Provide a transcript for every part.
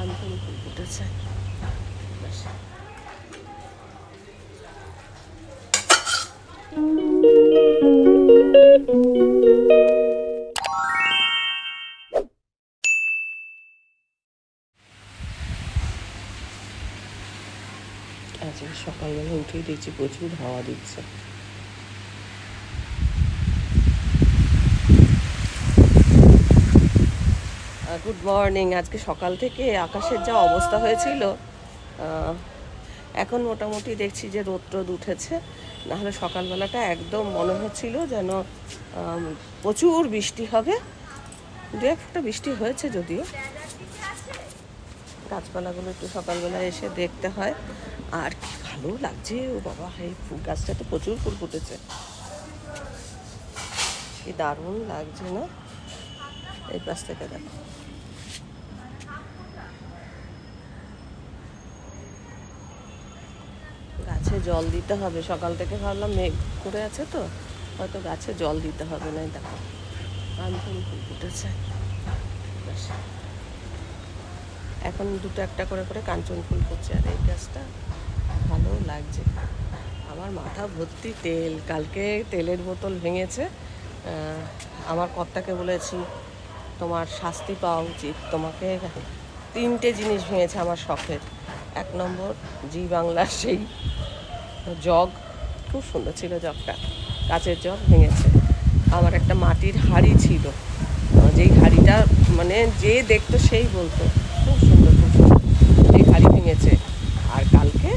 কাঞ্চন ফুল ফুটেছে। আজকে সকালবেলা উঠেই দেখছি প্রচুর হাওয়া দিচ্ছে। Good morning. আজকে সকাল থেকে আকাশের যা অবস্থা হয়েছিল, এখন মোটামুটি দেখছি যে রোদ উঠেছে। নাহলে সকালবেলাটা একদম মনে হচ্ছিল যেন প্রচুর বৃষ্টি হবে। দু একটা বৃষ্টি হয়েছে যদিও। গাছপালাগুলো একটু সকালবেলা এসে দেখতে হয়। আর কি ভালো লাগছে, ও বাবা, এই ফুল গাছটা তো প্রচুর ফুল ফুটেছে, কি দারুণ লাগছে না? এই পাশ থেকে দেখো, গাছে জল দিতে হবে। সকাল থেকে ভাবলাম মেঘ করে আছে তো, হয়তো গাছে জল দিতে হবে না। দেখো কাঞ্চন ফুল ফুটেছে। এখন দুটো একটা করে করে কাঞ্চন ফুল ফুটছে। আর এই গাছটা ভালো লাগছে। আমার মাথা ভর্তি তেল। কালকে তেলের বোতল ভেঙেছে। আমার কর্তাকে বলেছি তোমার শাস্তি পাওয়া উচিত, তোমাকে 3টে জিনিস ভেঙেছে আমার শখের। 1 নম্বর জি বাংলার সেই জগ, খুব সুন্দর ছিল জগটা, কাচের জগ ভেঙেছে। আমার একটা মাটির হাঁড়ি ছিল, যেই হাঁড়িটা মানে যে দেখতো সেই বলতো খুব সুন্দর খুব সুন্দর, সেই হাঁড়ি ভেঙেছে। আর কালকে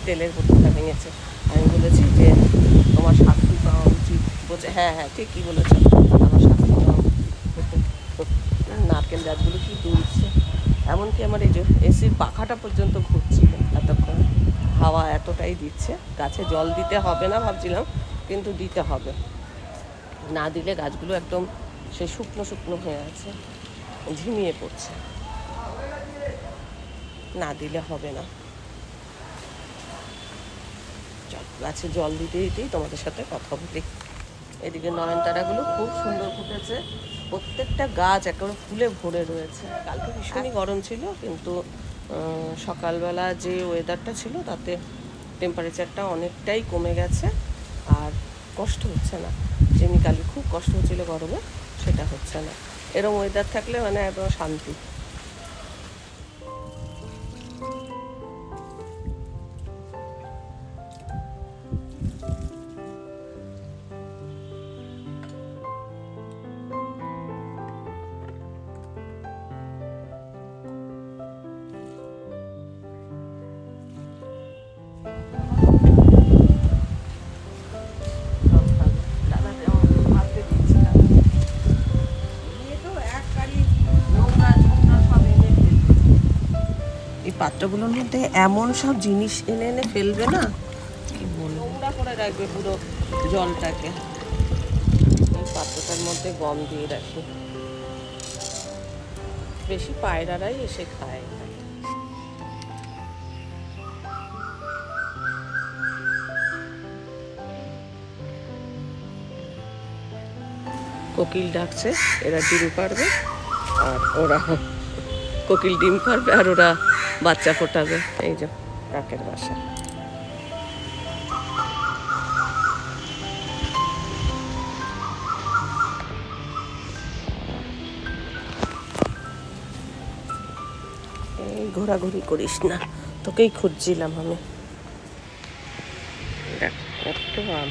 তেলের বোতলটা ভেঙেছে। আমি বলেছি যে তোমার শাস্তি পাওয়া উচিত। বলছে হ্যাঁ হ্যাঁ ঠিকই বলেছ, আমার শাস্তি পাওয়া উচিত। নারকেল গাছগুলো কি দুলছে, এমনকি আমার এই যে এসির পাখাটা পর্যন্ত ঘুরছিল এতক্ষণ, হাওয়া এতটাই দিচ্ছে। গাছে জল দিতে হবে না ভাবছিলাম, কিন্তু দিতে হবে। না দিলে গাছগুলো একদম সে শুকনো শুকনো হয়ে আছে, ঝিমিয়ে পড়ছে। না দিলে হবে না। গাছে জল দিতে দিতেই তোমাদের সাথে কথা বলি। এদিকে নয়নতারাগুলো খুব সুন্দর ফুটেছে, প্রত্যেকটা গাছ একেবারে ফুলে ভরে রয়েছে। কালকে ভীষণই গরম ছিল, কিন্তু সকালবেলা যে ওয়েদারটা ছিল তাতে টেম্পারেচারটা অনেকটাই কমে গেছে। আর কষ্ট হচ্ছে না, যেমনি কালকে খুব কষ্ট হচ্ছিলো গরমে, সেটা হচ্ছে না। এরকম ওয়েদার থাকলে মানে একদম শান্তি। এই পাত্রগুলোর মধ্যে এমন সব জিনিস এনে এনে ফেলবে না, কি বলবো, নোংরা করে রাখবে পুরো জলটাকে। এই পাত্রটার মধ্যে গম দিয়ে রাখি, বেশি পায়রারাই এসে খায়। কোকিল ডাকছে, এরা ডিম পারবে, আর ওরা কোকিল ডিম পারবে আর ওরা বাচ্চা ফোটাবে। এই যে কাকের বাসা। এই ঘোরাঘুরি করিস না, তোকেই খুঁজছিলাম আমি। দেখ কত আম,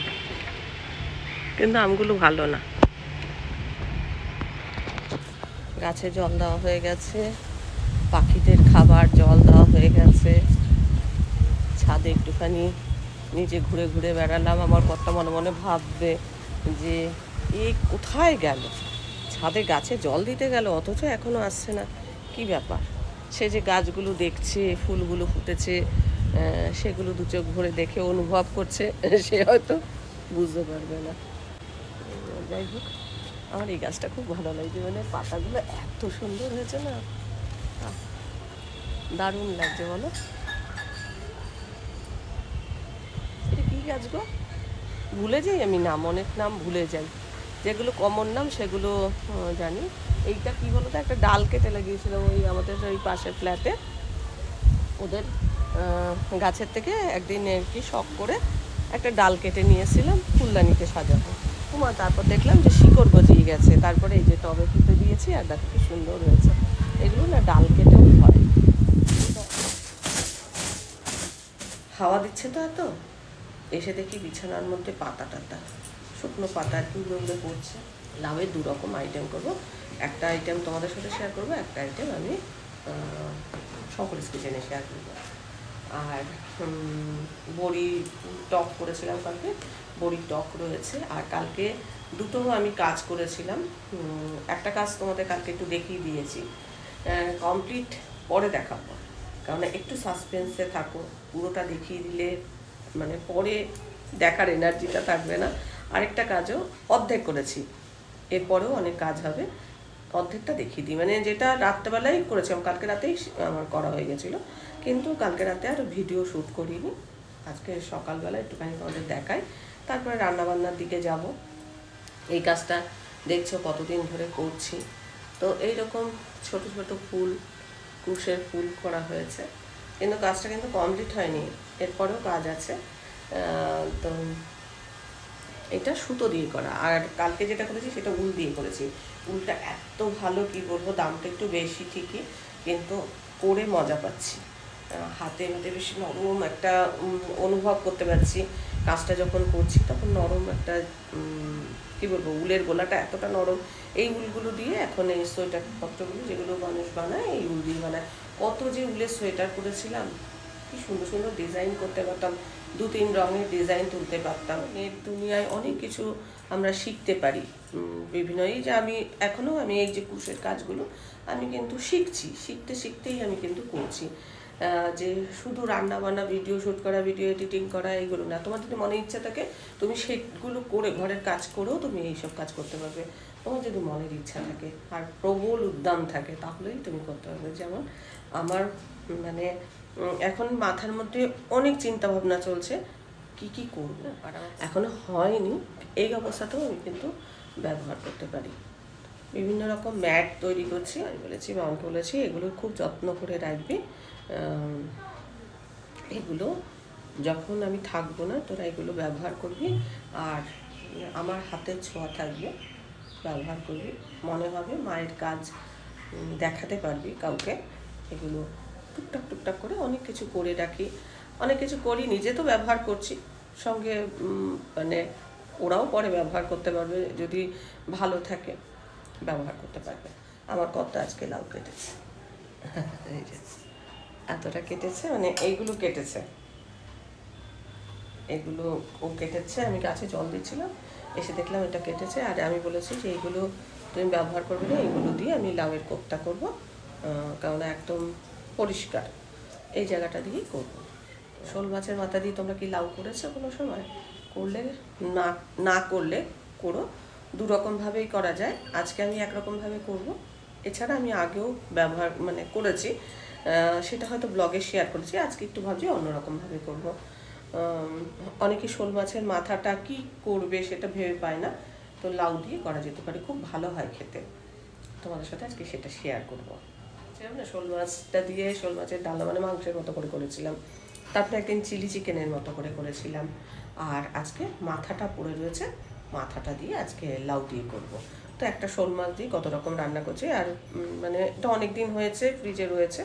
কিন্তু আমগুলো ভালো না। গাছে জল দেওয়া হয়ে গেছে, পাখিদের খাবার জল দেওয়া হয়ে গেছে। ছাদে একটুখানি নিজে ঘুরে ঘুরে বেড়ালাম। আমার কর্তা মনে মনে ভাববে যে এই কোথায় গেল, ছাদে গাছে জল দিতে গেল অথচ এখনও আসছে না, কি ব্যাপার। সে যে গাছগুলো দেখছে, ফুলগুলো ফুটেছে, সেগুলো দু চোখ ভরে দেখে অনুভব করছে, সে হয়তো বুঝতে পারবে না। যাই হোক, আমার এই গাছটা খুব ভালো লাগছে, মানে পাতাগুলো এত সুন্দর হয়েছে না, দারুণ লাগছে। বলো এটা কী গাছ গো? ভুলে যাই আমি নাম, অনেক নাম ভুলে যাই। যেগুলো কমন নাম সেগুলো জানি। এইটা কি বলতো, একটা ডাল কেটে লাগিয়েছিল ওই আমাদের ওই পাশের ফ্ল্যাটে, ওদের গাছের থেকে একদিন আর কি শখ করে একটা ডাল কেটে নিয়েছিলাম ফুলদানিতে সাজাবো। তারপর দেখলাম যে শিকড় গজিয়ে গেছে, তারপরে এই যে টবে পুঁতে দিয়েছি আর দেখো কি সুন্দর হয়েছে। এগুলো না ডাল কেটেও হয়। হাওয়া দিচ্ছে তো এত, এসে দেখি বিছানার মধ্যে পাতা টাতা, শুকনো পাতা আর কি উড়ে উড়ে পড়ছে। লাউয়ের 2 রকম আইটেম করবো, একটা আইটেম তোমাদের সাথে শেয়ার করবো, একটা আইটেম আমি সকলের কিচেনে শেয়ার করবো। আর বড়ি টক করেছিলাম কালকে, বড়ির টক রয়েছে। আর কালকে দুটো আমি কাজ করেছিলাম, একটা কাজ তোমাদের কালকে একটু দেখিয়ে দিয়েছি, কমপ্লিট পরে দেখাবো, কারণ একটু সাসপেন্সে থাকো, পুরোটা দেখিয়ে দিলে মানে পরে দেখার এনার্জিটা থাকবে না। আরেকটা কাজও অর্ধেক করেছি, এরপরেও অনেক কাজ হবে, অর্ধেকটা দেখিয়ে দিই। মানে যেটা রাত্রেবেলায় করেছিলাম, কালকে রাতেই আমার করা হয়ে গেছিলো, কিন্তু কালকে রাতে আর ভিডিও শ্যুট করিনি। আজকে সকালবেলা একটুখানি তোমাদের দেখাই, তারপরে রান্নাবান্নার দিকে যাব। এই কাজটা দেখছো কতদিন ধরে করছি। তো এইরকম ছোট ছোট ফুল, কুশের ফুল করা হয়েছে, কিন্তু কাজটা কিন্তু কমপ্লিট হয়নি, এরপরেও কাজ আছে। তো এটা সুতো দিয়ে করা, আর কালকে যেটা করেছি সেটা উল দিয়ে করেছি। উলটা এত ভালো, কি বলবো, দামটা একটু বেশি ঠিকই, কিন্তু করে মজা পাচ্ছি। হাতে মধ্যে বেশ নরম একটা অনুভব করতে পারছি। কাজটা যখন করছি তখন নরম একটা কী বলবো, উলের গোলাটা এতটা নরম। এই উলগুলো দিয়ে এখন এই সোয়েটার পত্রগুলো যেগুলো মানুষ বানায়, এই উল দিয়ে বানায়। কত যে উলের সোয়েটার করেছিলাম, কি সুন্দর সুন্দর ডিজাইন করতে পারতাম, 2-3 রঙের ডিজাইন তুলতে পারতাম। এর দুনিয়ায় অনেক কিছু আমরা শিখতে পারি বিভিন্ন। এই যে আমি এখনও এই যে কুশের কাজগুলো আমি কিন্তু শিখছি, শিখতে শিখতেই আমি কিন্তু করছি। যে শুধু রান্না বান্না, ভিডিও শ্যুট করা, ভিডিও এডিটিং করা, এইগুলো না। তোমার যদি মনে ইচ্ছা থাকে তুমি সেগুলো করে, ঘরের কাজ করেও তুমি এইসব কাজ করতে পারবে। তোমার যদি মনের ইচ্ছা থাকে আর প্রবল উদ্যম থাকে, তাহলেই তুমি করতে পারবে। যেমন আমার মানে এখন মাথার মধ্যে অনেক চিন্তা ভাবনা চলছে, কি কি করব, এখনো হয়নি। এই অবস্থাতেও আমি কিন্তু ব্যবহার করতে পারি। বিভিন্ন রকম ম্যাট তৈরি করছি, আমি বলেছি, মাউন্ট বলেছি, এগুলো খুব যত্ন করে রাখবি। এগুলো যখন আমি থাকবো না, তোরা এগুলো ব্যবহার করবি, আর আমার হাতের ছোঁয়া থাকবে, ব্যবহার করবি, মনে হবে মায়ের কাজ দেখাতে পারবি কাউকে। এগুলো টুকটাক টুকটাক করে অনেক কিছু করে রাখি, অনেক কিছু করি, নিজে তো ব্যবহার করছি, সঙ্গে মানে ওরাও পরে ব্যবহার করতে পারবে, যদি ভালো থাকে ব্যবহার করতে পারবে। আমার কর্তা আজকে লাউ কেটেছে, এই যে এতটা কেটেছে, মানে এইগুলো কেটেছে, এগুলো ও কেটেছে, আমি গাছে জল দিচ্ছিলাম, এসে দেখলাম এটা কেটেছে। আর আমি বলেছি যে এইগুলো তুমি ব্যবহার করবে না, এইগুলো দিয়ে আমি লাউয়ের কোপ্তা করবো, কারণ একদম পরিষ্কার এই জায়গাটা দিয়েই করবো। শোল মাছের মাথা দিয়ে তোমরা কি লাউ করেছো কোনো সময়? করলে না, না করলে করো, 2 রকমভাবেই করা যায়। আজকে আমি একরকমভাবে করব, এছাড়া আমি আগেও ব্যবহার মানে করেছি, সেটা হয়তো ব্লগে শেয়ার করেছি। আজকে একটু ভাবছি অন্যরকমভাবে করবো। অনেকে শোল মাছের মাথাটা কি করবে সেটা ভেবে পায় না, তো লাউ দিয়ে করা যেতে পারে, খুব ভালো হয় খেতে। তোমাদের সাথে আজকে সেটা শেয়ার করবো। না, শোল মাছটা দিয়ে শোল মাছের ডালনা মানে মাংসের মতো করে করেছিলাম, তারপরে একদিন চিলি চিকেনের মতো করে করেছিলাম, আর আজকে মাথাটা পড়ে রয়েছে, মাথাটা দিয়ে আজকে লাউ দিয়ে করব। তো একটা শোল মাছ দিয়ে কত রকম রান্না করছি, আর মানে এটা অনেক দিন হয়েছে, ফ্রিজে রয়েছে,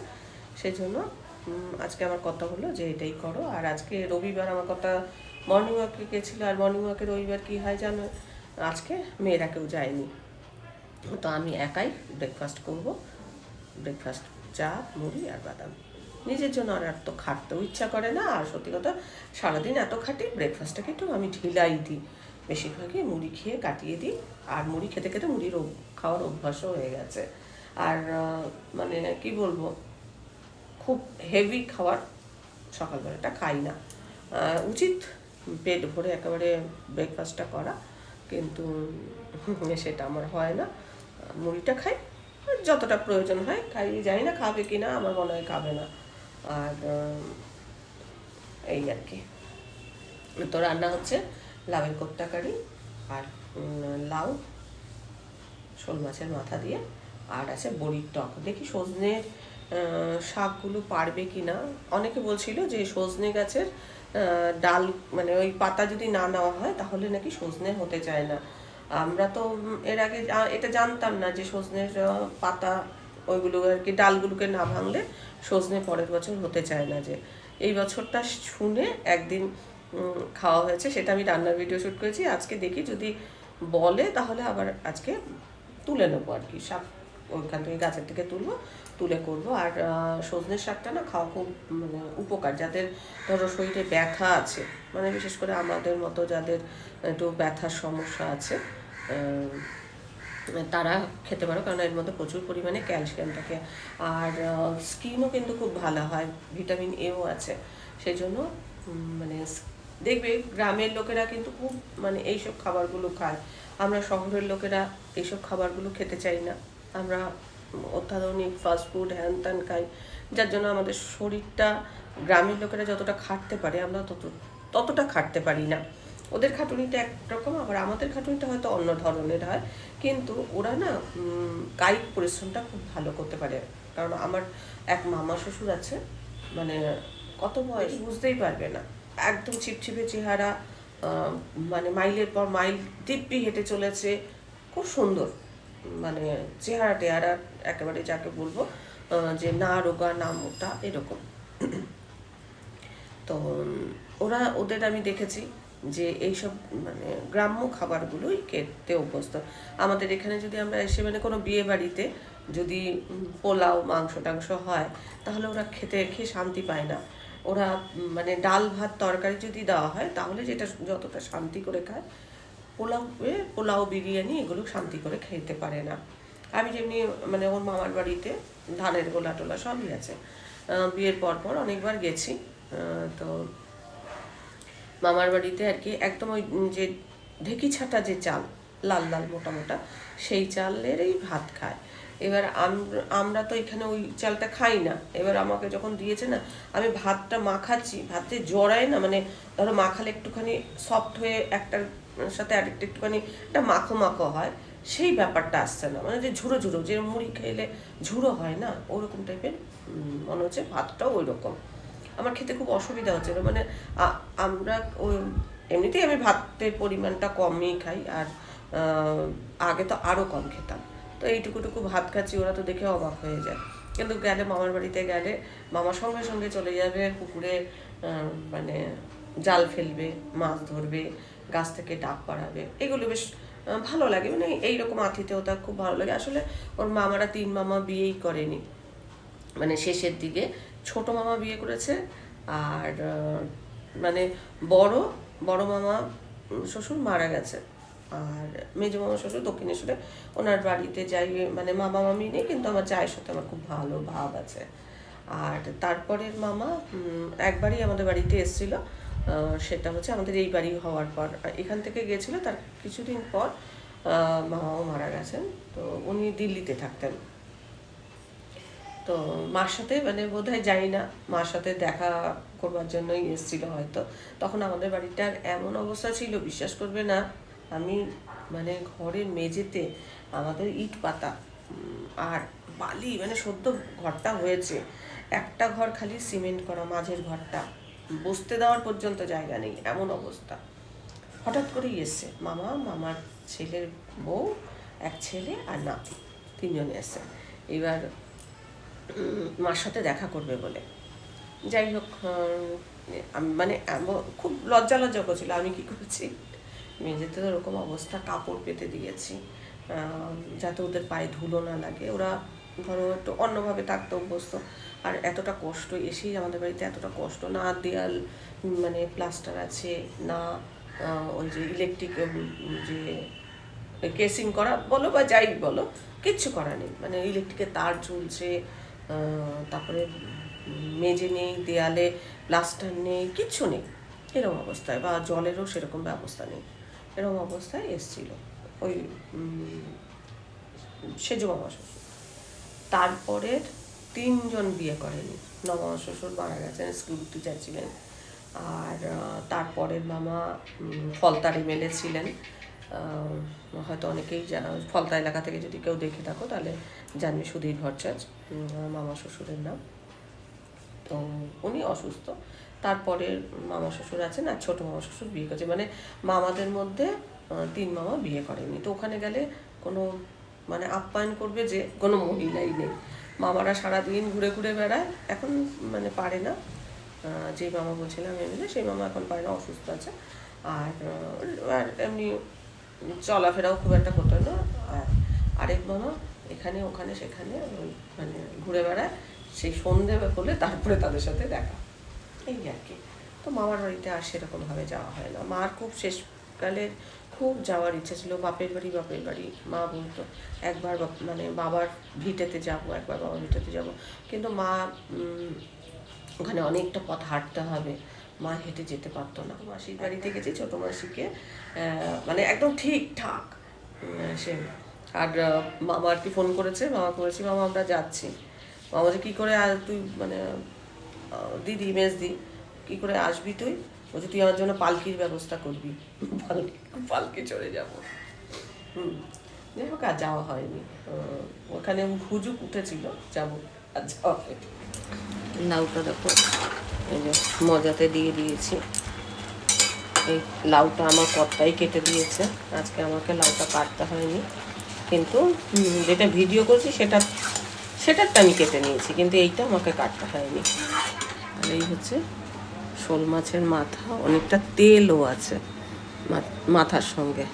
সেই জন্য আজকে আমার কথা হলো যে এটাই করো। আর আজকে রবিবার, আমার কথা মর্নিং ওয়াকে গেছিলো, আর মর্নিং ওয়াকে রবিবার কী হয় জানো, আজকে মেয়েরা কেউ যায়নি, তো আমি একাই ব্রেকফাস্ট করব। ব্রেকফাস্ট চা, মুড়ি আর বাদাম। নিজের জন্য আর এত খাটতেও ইচ্ছা করে না, আর সত্যি কথা সারাদিন এত খাটি, ব্রেকফাস্টটাকে একটু আমি ঢিলাই দিই, বেশিরভাগই মুড়ি খেয়ে কাটিয়ে দিই। আর মুড়ি খেতে খেতে মুড়ির খাওয়ার অভ্যাসও হয়ে গেছে। আর মানে কি বলবো, খুব হেভি খাবার সকালবেলাটা খাই না। উচিত পেট ভরে একেবারে ব্রেকফাস্টটা করা, কিন্তু সেটা আমার হয় না। মুড়িটা খাই, যতটা প্রয়োজন হয় খাই, জানি না খাবে কি না, আমার মনে হয় খাবে না। আর এই আর কি। তো রান্না হচ্ছে লাউয়ের কোপ্তা কারি আর লাউ শোল মাছের মাথা দিয়ে আর আছে বড়ির টক। দেখি সজনের শাকগুলো পারবে কি না। অনেকে বলছিল যে সজনে গাছের ডাল মানে ওই পাতা যদি না নেওয়া হয় তাহলে নাকি সজনে হতে চায় না। আমরা তো এর আগে এটা জানতাম না যে সজনের পাতা ওইগুলো আর কি ডালগুলোকে না ভাঙলে সজনে পরের বছর হতে চায় না। যে এই বছরটা শুনে একদিন খাওয়া হয়েছে, সেটা আমি রান্নার ভিডিও শ্যুট করেছি। আজকে দেখি যদি বলে তাহলে আবার আজকে তুলে নেবো আর কি, শাক ওইখান থেকে গাছের থেকে তুলবো, তুলে করব। আর সজনের শাকটা না খাওয়া খুব মানে উপকার, যাদের ধরো শরীরে ব্যথা আছে, মানে বিশেষ করে আমাদের মতো যাদের একটু ব্যথার সমস্যা আছে তারা খেতে পারো, কারণ এর মধ্যে প্রচুর পরিমাণে ক্যালসিয়াম থাকে। আর স্কিনও কিন্তু খুব ভালো হয়, ভিটামিন এও আছে। সেই জন্য মানে দেখবে গ্রামের লোকেরা কিন্তু খুব মানে এইসব খাবারগুলো খায়। আমরা শহরের লোকেরা এইসব খাবারগুলো খেতে চাই না, আমরা অত্যাধুনিক ফাস্টফুড হ্যান ত্যান খাই, যার জন্য আমাদের শরীরটা গ্রামের লোকেরা যতটা খাটতে পারে আমরা ততটা খাটতে পারি না। ওদের খাটুনিটা একরকম, আবার আমাদের খাটুনিটা হয়তো অন্য ধরনের হয়, কিন্তু ওরা না কায়িক পরিশ্রমটা খুব ভালো করতে পারে। কারণ আমার এক মামা শ্বশুর আছে, মানে কত বয়স বুঝতেই পারবে না, একদম ছিপছিপে চেহারা, মানে মাইলের পর মাইল দিব্যি হেঁটে চলেছে, খুব সুন্দর মানে চেহারা টেহারা, একেবারে যাকে বলবো যে না রোগা না মোটা এরকম। তো ওদের আমি দেখেছি যে এইসব মানে গ্রাম্য খাবারগুলোই খেতে অভ্যস্ত। আমাদের এখানে যদি আমরা এসে মানে কোনো বিয়ে বাড়িতে যদি পোলাও মাংস টাংস হয় তাহলে ওরা খেয়ে শান্তি পায় না। ওরা মানে ডাল ভাত তরকারি যদি দেওয়া হয় তাহলে যেটা যতটা শান্তি করে খায়, পোলাও বিরিয়ানি এগুলো শান্তি করে খেতে পারে না। আমি যেমনি মানে ওর মামার বাড়িতে ধানের গোলা টোলা সবই আছে, বিয়ের পর অনেকবার গেছি। তো মামার বাড়িতে আর কি একদম ওই যে ঢেকি ছাটা যে চাল লাল লাল মোটা মোটা সেই চালেরই ভাত খায়। এবার আমরা তো এখানে ওই চালটা খাই না। এবার আমাকে যখন দিয়েছে না, আমি ভাতটা মাখাচ্ছি, ভাতে জড়ায় না, মানে ধরো মাখালে একটুখানি সফট হয়ে একটার সাথে আরেকটা একটুখানি একটা মাখো মাখো হয়, সেই ব্যাপারটা আসছে না। মানে যে ঝুড়ো ঝুড়ো, যে মুড়ি খেলে ঝুড়ো হয় না ওরকম টাইপের মনে হচ্ছে, ভাতটাও ওই রকম। আমার খেতে খুব অসুবিধা হচ্ছিল, মানে আমরা ওই এমনিতেই আমি ভাতের পরিমাণটা কমই খাই, আর আগে তো আরও কম খেতাম। তো এইটুকুটুকু ভাত খাচ্ছি, ওরা তো দেখে অবাক হয়ে যায়। কিন্তু গেলে মামার বাড়িতে গেলে মামা সঙ্গে সঙ্গে চলে যাবে পুকুরে, মানে জাল ফেলবে, মাছ ধরবে, গাছ থেকে ডাব পাড়াবে, এগুলো বেশ ভালো লাগে। মানে এইরকম আতিথেয়তা খুব ভালো লাগে। আসলে ওর মামারা 3 মামা বিয়েই করেনি, মানে শেষের দিকে ছোট মামা বিয়ে করেছে। আর মানে বড় বড় মামা শ্বশুর মারা গেছে, আর মেজো মামা শ্বশুর দক্ষিণেশ্বরে, ওনার বাড়িতে যাই, মানে মামা মামি নেই, কিন্তু আমার চায়ের সাথে আমার খুব ভালো ভাব আছে। আর তারপরের মামা একবারই আমাদের বাড়িতে এসেছিল, সেটা হচ্ছে আমাদের এই বাড়ি হওয়ার পর, এখান থেকে গেছিলো, তার কিছুদিন পর মামাও মারা গেছেন। তো উনি দিল্লিতে থাকতেন। তো মার সাথে মানে বোধহয় জানি না, মার সাথে দেখা করবার জন্যই এসেছিল হয়তো। তখন আমাদের বাড়িটার এমন অবস্থা ছিল বিশ্বাস করবে না, আমি মানে ঘরের মেঝেতে আমাদের ইট পাতা আর বালি, মানে সদ্য ঘরটা হয়েছে, একটা ঘর খালি সিমেন্ট করা, মাঝের ঘরটা বসতে দেওয়ার পর্যন্ত জায়গা নেই, এমন অবস্থা। হঠাৎ করেই এসছে মামা, মামার ছেলের বউ, এক ছেলে আর নাতি, 3 জনে এসছে এবার মার সাথে দেখা করবে বলে। যাই হোক, মানে খুব লজ্জা করছিল। আমি কি করেছি, মেঝেতে তো ওরকম অবস্থা, কাপড় পেতে দিয়েছি যাতে ওদের পায়ে ধুলো না লাগে। ওরা ধরো একটু অন্যভাবে থাকতে অভ্যস্ত, আর এতটা কষ্ট এসেই আমাদের বাড়িতে এতটা কষ্ট, না দেয়াল মানে প্লাস্টার আছে, না ওই যে ইলেকট্রিক যে কেসিং করা বলো বা যাই বলো, কিচ্ছু করা নেই। মানে ইলেকট্রিকের তার ঝুলছে, তারপরে মেঝে নেই, দেয়ালে প্লাস্টার নেই, কিচ্ছু নেই, এরকম অবস্থায়, বা জলেরও সেরকম ব্যবস্থা নেই, এরকম অবস্থায় এসছিল ওই সেজ মামা শ্বশুর। তারপরের 3 জন বিয়ে করেনি, নমামা শ্বশুর মারা গেছেন, স্কুল টিচার ছিলেন। আর তারপরের মামা ফলতার এমএলএ ছিলেন। হয়তো অনেকেই ফলতা এলাকা থেকে যদি কেউ দেখে থাকো তাহলে জানবে সুধীর ভট্টাচার্য, আমার মামা শ্বশুরের নাম। তো উনি অসুস্থ, তারপরে মামা শ্বশুর আছেন আর ছোটো মামা শ্বশুর বিয়ে করেছে, মানে মামাদের মধ্যে 3 মামা বিয়ে করেনি। তো ওখানে গেলে কোনো মানে আপ্যায়ন করবে যে কোনো মহিলাই নেই, মামারা সারাদিন ঘুরে ঘুরে বেড়ায়, এখন মানে পারে না। যেই মামা বলছিলাম এমনি, সেই মামা এখন পারে না, অসুস্থ আছে। আর এমনি চলাফেরাও খুব একটা করতে না। আর আরেক মামা এখানে ওখানে সেখানে মানে ঘুরে বেড়ায়, সেই সন্ধে হলে তারপরে তাদের সাথে দেখা, এই আর কি। তো মামার বাড়িতে আর সেরকমভাবে যাওয়া হয় না। মার খুব শেষকালে খুব যাওয়ার ইচ্ছা ছিল, বাপের বাড়ি। মা বলতো একবার মানে বাবার ভিটেতে যাব, একবার বাবার ভিটেতে যাব, কিন্তু মা ওখানে অনেকটা পথ হাঁটতে হবে, মা হেঁটে যেতে পারতো না। মাসির বাড়িতে গেছি, ছোটো মাসিকে, মানে একদম ঠিকঠাক সে। আর মামা আর কি ফোন করেছে, মামা করেছি, মামা আমরা যাচ্ছি। মামা যে কী করে আর তুই মানে দিদি মেজদি কী করে আসবি তুই, বলছি তুই আমার জন্য পালকির ব্যবস্থা করবি, পালকি চড়ে যাবো। যাই হোক আর যাওয়া হয়নি, ওখানে হুজুক উঠেছিল, যাবো আর যাওয়া হয়নি। লাউটা দেখো, এই যে মজাতে দিয়ে দিয়েছি। এই লাউটা আমার কর্তাই কেটে দিয়েছে, আজকে আমাকে লাউটা কাটতে হয়নি, কিন্তু যেটা ভিডিও করছি সেটারটা আমি কেটে নিয়েছি, কিন্তু এইটা আমাকে কাটতে হয়নি। আর এই হচ্ছে শোল মাছের মাথা, অনেকটা তেলও আছে মাথার সঙ্গে।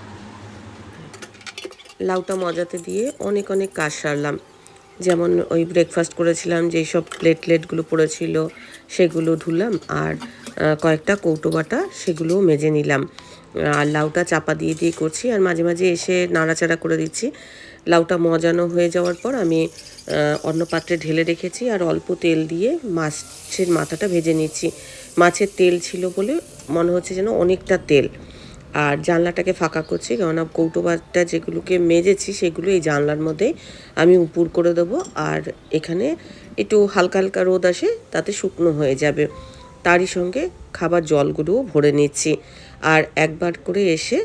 লাউটা মজাতে দিয়ে অনেক কাজ সারলাম, যেমন ওই ব্রেকফাস্ট করেছিলাম, যেই সব প্লেটগুলো পড়েছিল সেগুলো ধুলাম, আর কয়েকটা কৌটো বাটা সেগুলোও মেজে নিলাম। আর লাউটা চাপা দিয়ে করছি, আর মাঝে মাঝে এসে নাড়াচাড়া করে দিচ্ছি। লাউটা মজানো হয়ে যাওয়ার পর আমি অন্য পাত্রে ঢেলে রেখেছি, আর অল্প তেল দিয়ে মাছের মাথাটা ভেজে নিচ্ছি। মাছের তেল ছিল বলে মনে হচ্ছে যেন অনেকটা তেল। আর জানলাটাকে ফাঁকা করছি, কেননা কৌটো বাটা যেগুলোকে মেজেছি সেগুলো এই জানলার মধ্যেই আমি উপুর করে দেবো, আর এখানে একটু হালকা হালকা রোদ আসে, তাতে শুকনো হয়ে যাবে। তারই সঙ্গে খাবার জলগুলোও ভরে নিচ্ছি, আর একবার করে এসে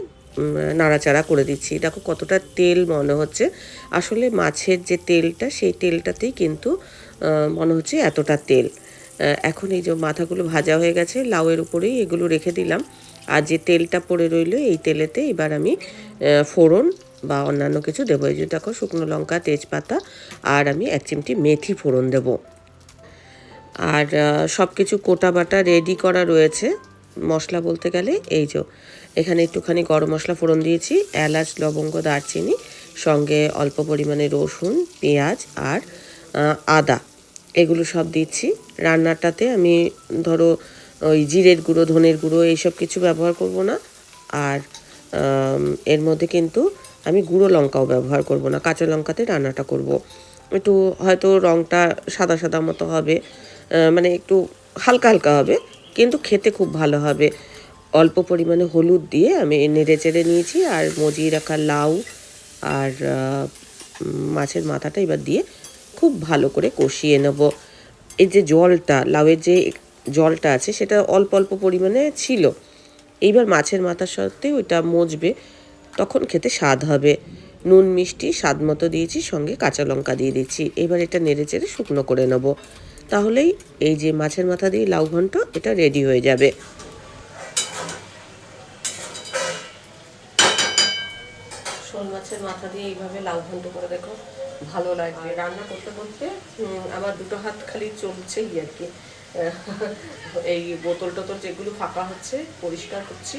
নাড়াচাড়া করে দিচ্ছি। দেখো কতটা তেল মনে হচ্ছে, আসলে মাছের যে তেলটা সেই তেলটাতেই কিন্তু মনে হচ্ছে এতটা তেল। এখন এই যে মাথাগুলো ভাজা হয়ে গেছে, লাউয়ের উপরেই এগুলো রেখে দিলাম, আর যে তেলটা পড়ে রইলো এই তেলেতে এবার আমি ফোড়ন বা অন্যান্য কিছু দেবো। এই যে দেখো শুকনো লঙ্কা, তেজপাতা, আর আমি 1 চিমটি মেথি ফোড়ন দেব। আর সব কিছু কোটা বাটা রেডি করা রয়েছে। মশলা বলতে গেলে এই যে এখানে একটুখানি গরম মশলা ফোড়ন দিয়েছি, এলাচ, লবঙ্গ, দারচিনি, সঙ্গে অল্প পরিমাণে রসুন, পেঁয়াজ আর আদা, এগুলো সব দিচ্ছি। রান্নাটাতে আমি ধরো ওই জিরের গুঁড়ো, ধনের গুঁড়ো এইসব কিছু ব্যবহার করব না, আর এর মধ্যে কিন্তু আমি গুঁড়ো লঙ্কাও ব্যবহার করব না, কাঁচা লঙ্কাতে রান্নাটা করব। একটু হয়তো রঙটা সাদা সাদা মতো হবে, মানে একটু হালকা হালকা হবে, কিন্তু খেতে খুব ভালো হবে। অল্প পরিমাণে হলুদ দিয়ে আমি নেড়ে চেড়ে নিয়েছি, আর মজিয়ে রাখা লাউ আর মাছের মাথাটা এবার দিয়ে খুব ভালো করে কষিয়ে নেব। এই যে জলটা, লাউয়ের যে জলটা আছে সেটা অল্প অল্প পরিমাণে ছিল, এইবার মাছের মাথার সাথে ওইটা মজবে, তখন খেতে স্বাদ হবে। নুন মিষ্টি স্বাদ মতো দিয়েছি, সঙ্গে কাঁচা লঙ্কা দিয়ে দিচ্ছি। এবার এটা নেড়ে চেড়ে শুকনো করে নেব, তাহলেই এই যে মাছের মাথা দিয়ে লাউ ঘন্ট এটা রেডি হয়ে যাবে। শোল মাছের মাথা দিয়ে এইভাবে লাউ ঘন্ট করে দেখো, ভালো লাগবে। রান্না করতে করতে আমার দুটো হাত খালি চলছেই আর কি। এই বোতল টোতল যেগুলো ফাঁকা হচ্ছে পরিষ্কার করছি,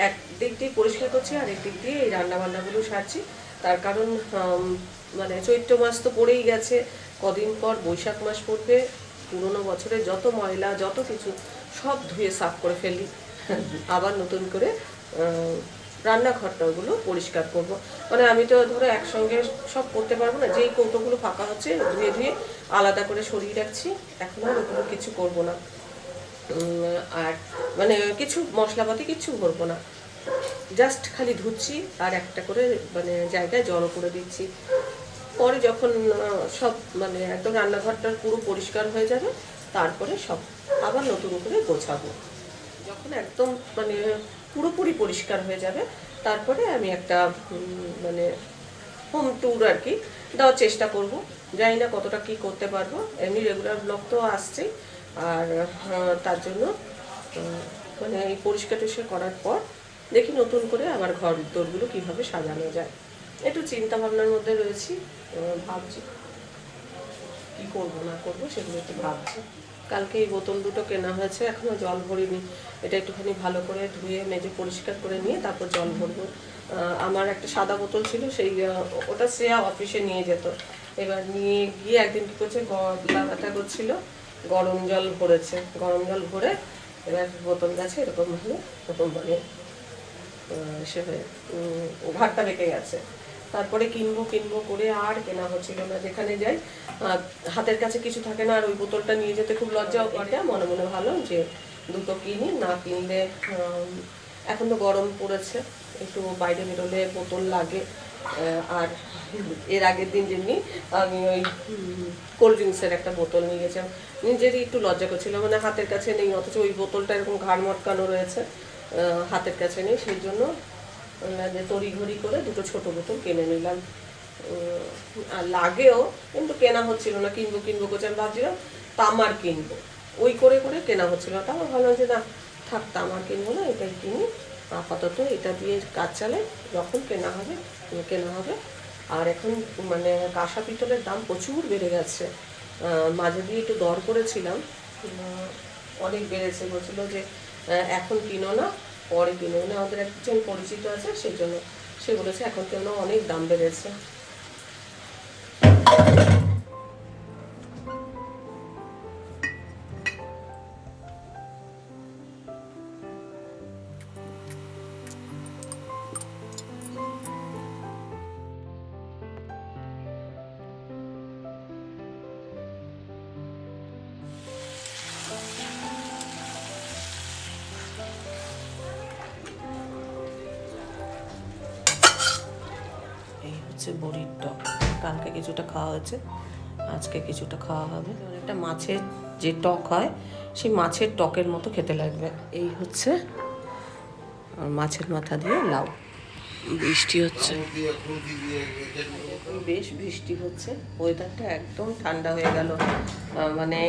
এক দিক দিয়ে পরিষ্কার করছি, আর একদিক দিয়ে এই রান্নাবান্নাগুলো সারছি। তার কারণ মানে চৈত্র মাস তো পড়েই গেছে, কদিন পর বৈশাখ মাস পড়বে, পুরোনো বছরে যত ময়লা যত কিছু সব ধুয়ে সাফ করে ফেলি, আবার নতুন করে রান্নাঘরটাগুলো পরিষ্কার করব। মানে আমি তো ধরো একসঙ্গে সব করতে পারবো না, যেই কৌটোগুলো ফাঁকা হচ্ছে ধুয়ে ধুয়ে আলাদা করে সরিয়ে রাখছি, এখন আর ওগুলো কিছু করবো না। আর মানে কিছু মশলাপাতি কিচ্ছু ভরবো না, জাস্ট খালি ধুচ্ছি আর একটা করে মানে জায়গায় জড়ো করে দিচ্ছি। পরে যখন সব মানে একদম রান্নাঘরটা পুরো পরিষ্কার হয়ে যাবে, তারপরে সব আবার নতুন করে গোছাবো। যখন একদম মানে পুরোপুরি পরিষ্কার হয়ে যাবে তারপরে আমি একটা মানে হোম ট্যুর আর কি দেওয়ার চেষ্টা করব। জানি না কতটা কি করতে পারবো, এমনি রেগুলার ব্লগ তো আসছেই। আর তার জন্য মানে এই পরিষ্কার টরিষ্কার করার পর দেখি নতুন করে আবার ঘর দোরগুলো কীভাবে সাজানো যায়, একটু চিন্তা ভাবনার মধ্যে রয়েছি। ভাবছি কী করবো না করবো সেগুলো একটু ভাবছি। কালকে এই বোতল দুটো কেনা হয়েছে, এখনও জল ভরিনি। এটা একটুখানি ভালো করে ধুয়ে মেজে পরিষ্কার করে নিয়ে তারপর জল ভরবো। আমার একটা সাদা বোতল ছিল, সেই ওটা শ্রেয়া অফিসে নিয়ে যেত। এবার নিয়ে গিয়ে একদিন কী করছে, গলা ব্যথা করছিল, গরম জল ভরেছে। গরম জল ভরে এবার বোতল গাছে এরকমভাবে মানে সে হয়ে ঘাটটা বেঁকে গেছে। তারপরে কিনবো করে আর কেনা হচ্ছিল না। যেখানে যাই হাতের কাছে কিছু থাকে না, আর ওই বোতলটা নিয়ে যেতে খুব লজ্জাও করে। মনে মনে ভালো যে দুটো কিনি, না কিনলে এখন তো গরম পড়েছে, একটু বাইরে বেরোলে বোতল লাগে। আর এর আগের দিন যেমনি আমি ওই কোল্ড ড্রিঙ্কসের একটা বোতল নিয়ে গেছিলাম, নিজেরই একটু লজ্জা করছিল, মানে হাতের কাছে নেই, অথচ ওই বোতলটা এরকম ঘাড় মটকানো রয়েছে, হাতের কাছে নেই। সেই জন্য যে তড়িঘড়ি করে দুটো ছোটো বোতল কিনে নিলাম। আর লাগেও, কিন্তু কেনা হচ্ছিল না। কিনবো করছে, আমি ভাবছিলাম তামার কিনবো, ওই করে কেনা হচ্ছিল না। তারপর ভাবলাম যে না থাক, তামার কিনবো না, এটাই কিনি আপাতত, এটা দিয়ে কাজ চালাই, যখন কেনা হবে। আর এখন মানে কাঁসা পিতলের দাম প্রচুর বেড়ে গেছে। মাঝে দিয়ে একটু দর করেছিলাম, অনেক বেড়েছে। বলছিল যে এখন কিনো না, পরে কিনো না। আমাদের একজন পরিচিত আছে, সেই জন্য সে বলেছে এখন কেন অনেক দাম বেড়েছে। এই হচ্ছে বড়ির টক, কালকে কিছুটা খাওয়া হয়েছে, আজকে কিছুটা খাওয়া হবে। অনেকটা মাছের যে টক হয়, সেই মাছের টকের মতো খেতে লাগবে। এই হচ্ছে মাছের মাথা দিয়ে লাউ। বৃষ্টি হচ্ছে, বেশ বৃষ্টি হচ্ছে, ওয়েদারটা একদম ঠান্ডা হয়ে গেল। মানে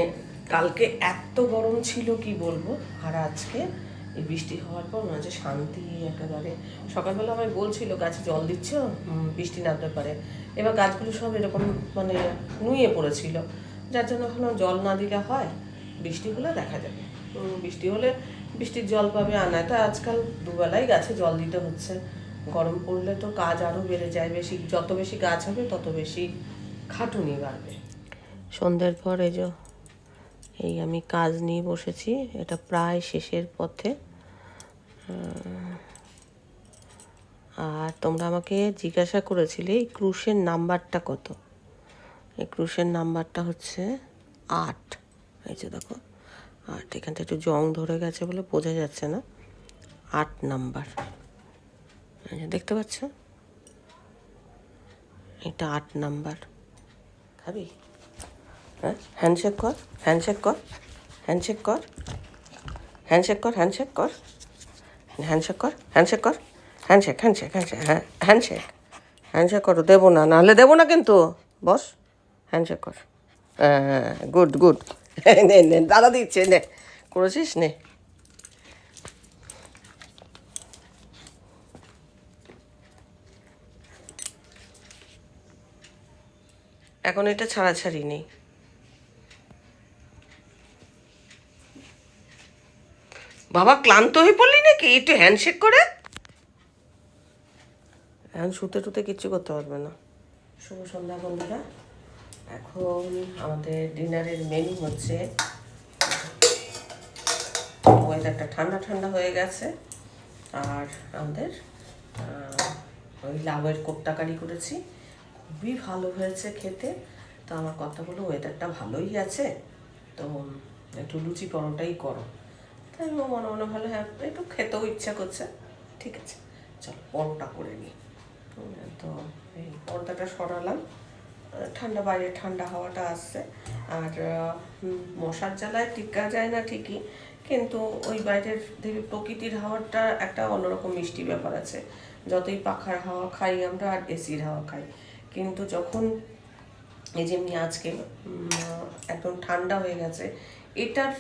কালকে এত গরম ছিল কি বলবো, আর আজকে এই বৃষ্টি হওয়ার পর মনে হচ্ছে শান্তি একেবারে। সকালবেলা আমায় বলছিল গাছে জল দিচ্ছ, বৃষ্টি নামতে পারে। এবার গাছগুলো সব এরকম মানে নুয়ে পড়েছিল, যার জন্য এখনও জল না দিলে হয়। বৃষ্টি হলে দেখা যাবে, বৃষ্টি হলে বৃষ্টির জল পাবে। আনায় তো আজকাল দুবেলাই গাছে জল দিতে হচ্ছে। গরম পড়লে তো কাজ আরও বেড়ে যায়, যত বেশি গাছ হবে তত বেশি খাটুনি বাড়বে। সন্ধ্যের পর এই আমি কাজ নিয়ে বসেছি, এটা প্রায় শেষের পথে। আর তোমরা আমাকে জিজ্ঞাসা করেছিলে এই ক্রুশের নাম্বারটা কত। এই ক্রুশের নাম্বারটা হচ্ছে 8। এই যে দেখো 8, এখানটা একটু জং ধরে গেছে বলে বোঝা যাচ্ছে না। 8 নাম্বার, দেখতে পাচ্ছ, এটা 8 নাম্বার। খাবি? হ্যাঁ, হ্যান্ডশেক কর, হ্যান্ডশেক কর, হ্যান্ডশেক কর, হ্যান্ডশেক কর, হ্যান্ডশেক কর, হ্যান্ডশেক কর, হ্যান্ডশেক কর, হ্যান্ডশেক হ্যান্ডশেক হ্যান্ডশেক, হ্যাঁ হ্যান্ডশেক, হ্যান্ডশেক করো। দেবো না, নাহলে দেবো না কিন্তু। বস, হ্যান্ডশেক কর। হ্যাঁ, গুড গুড। নে নে, দাদা দিচ্ছে, নে, করেছিস, নে। এখন এটা ছাড়াছাড়ি নেই। বাবা ক্লান্ত হয়ে পড়লি নাকি? একটু হ্যান্ডশেক করে। এখন শুতে টুতে কিচ্ছু করতে পারবে না। শুভ সন্ধ্যা বন্ধুরা, এখন আমাদের ডিনারের মেনু হচ্ছে, ওয়েদারটা ঠান্ডা ঠান্ডা হয়ে গেছে, আর আমাদের ওই লাউয়ের কোপ্তাকারি করেছি, খুবই ভালো হয়েছে খেতে। তো আমার কথা বলো, ওয়েদারটা ভালোই আছে, তো একটু লুচি পরোটাই করো। তাই মনে মনে ভালো, হ্যাঁ একটু খেতেও ইচ্ছা করছে। ঠিক আছে, চলো পরোটা করে নিই। তো এই পর্দাটা সরালাম, ঠান্ডা, বাইরে ঠান্ডা হাওয়াটা আসছে। আর মশার জ্বালায় টিকা যায় না ঠিকই, কিন্তু ওই বাইরের থেকে প্রকৃতির হাওয়াটা একটা অন্যরকম মিষ্টি ব্যাপার আছে। যতই পাখার হাওয়া খাই আমরা আর এসির হাওয়া খাই, কিন্তু যখন এই যেমনি আজকে একদম ঠান্ডা হয়ে গেছে, এটার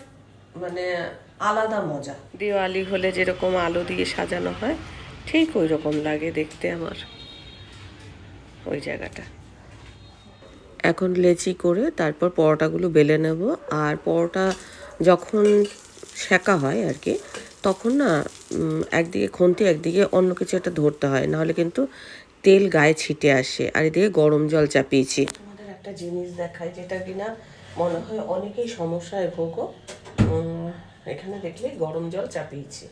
মানে আলাদা মজা। দিওয়ালি হলে যেরকম আলো দিয়ে সাজানো হয় ঠিক ওই রকম লাগে দেখতে আমার ওই জায়গাটা। এখন লেচি করে তারপর পরোটাগুলো বেলে নেব। আর পরোটা যখন সেঁকা হয় আর কি, তখন না একদিকে খুন্তি একদিকে অন্য কিছু একটা ধরতে হয়, নাহলে কিন্তু তেল গায়ে ছিটে আসে। আর এদিকে গরম জল চাপিয়েছি। আমাদের একটা জিনিস দেখায় যেটা কিনা মনে হয় অনেকেই সমস্যায় ভোগো। এখানে দেখলে গরম জল চাপিয়েছি।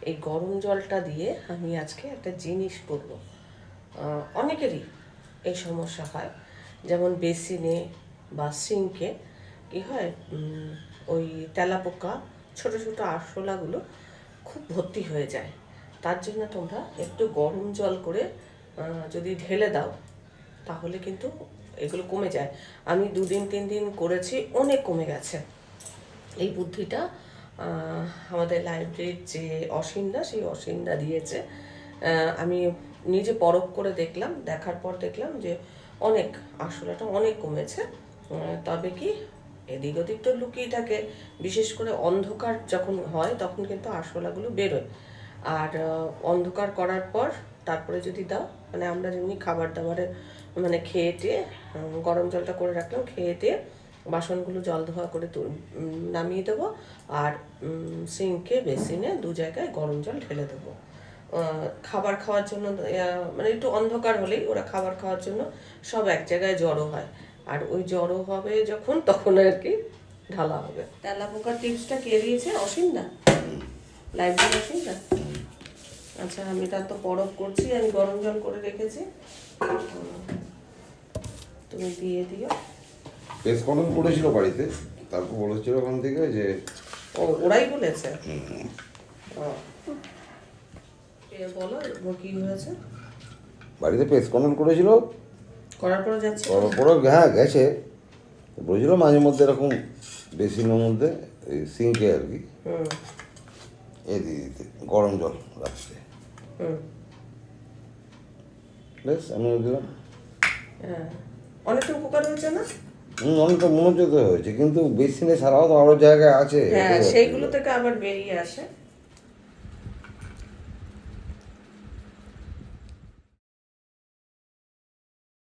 এই গরম জলটা দিয়ে আমি আজকে একটা জিনিস করবো। অনেকেরই এই সমস্যা হয়, যেমন বেসিনে বা সিঙ্কে কী হয়, ওই তেলাপোকা ছোটো ছোটো আরশোলাগুলো খুব ভর্তি হয়ে যায়। তার জন্য তোমরা একটু গরম জল করে যদি ঢেলে দাও তাহলে কিন্তু এগুলো কমে যায়। আমি 2-3 দিন করেছি, অনেক কমে গেছে। এই বুদ্ধিটা আমাদের লাইব্রেরির যে অসীমদা, সেই অসীমদা দিয়েছে। আমি নিজে পরখ করে দেখলাম, দেখার পর দেখলাম যে অনেক আরশোলাটা অনেক কমেছে। তবে কি এদিক ওদিক তো লুকিয়ে থাকে, বিশেষ করে অন্ধকার যখন হয় তখন কিন্তু আরশোলাগুলো বেরোয়। আর অন্ধকার করার পর তারপরে যদি দাও, মানে আমরা যেমনি খাবার দাবারের মানে খেয়ে টেয়ে গরম জলটা করে রাখলাম, খেয়ে টেয়ে বাসনগুলো জল ধোয়া করে নামিয়ে দেবো। আর সিঙ্কে বেসিনে 2 জায়গায় গরম জল ঢেলে দেবো। খাবার খাওয়ার জন্য মানে একটু অন্ধকার হলেই ওরা খাবার খাওয়ার জন্য সব এক জায়গায় জড়ো হয়। আর ওই জড়ো হবে যখন, তখন আর কি ঢালা হবে। তেলাপোকার টিপসটা কে দিয়েছে? অসীম না, লাইব্রেরি অসীম না। আচ্ছা, আমি তার তো পরখ করছি, আমি গরম জল করে রেখেছি, তুমি দিয়ে দিও। পেস কটন করেছিল বাড়িতে, তারপর বলেছিল ওখান থেকে যে ওরাই বলেছে। বলো কি হয়েছে। বাড়িতে পেস কটন করেছিল, করার পরে যাচ্ছে, করার পরে হ্যাঁ গেছে। বলেছিল মাঝে মধ্যে এরকম বেসিনের মধ্যে এই সিঙ্কে আর কি এ দিয়ে দিতে গরম জল রাখতে। বেশ আমিও দিলাম। হ্যাঁ, অনেকটা উপকার হয়েছে না? অনেকটা মনোযোগ হয়েছে, কিন্তু বেসিনে ছাড়াও তো আরো জায়গায় আছে, হ্যাঁ, সেইগুলো থেকে আবার বেরিয়ে আসে।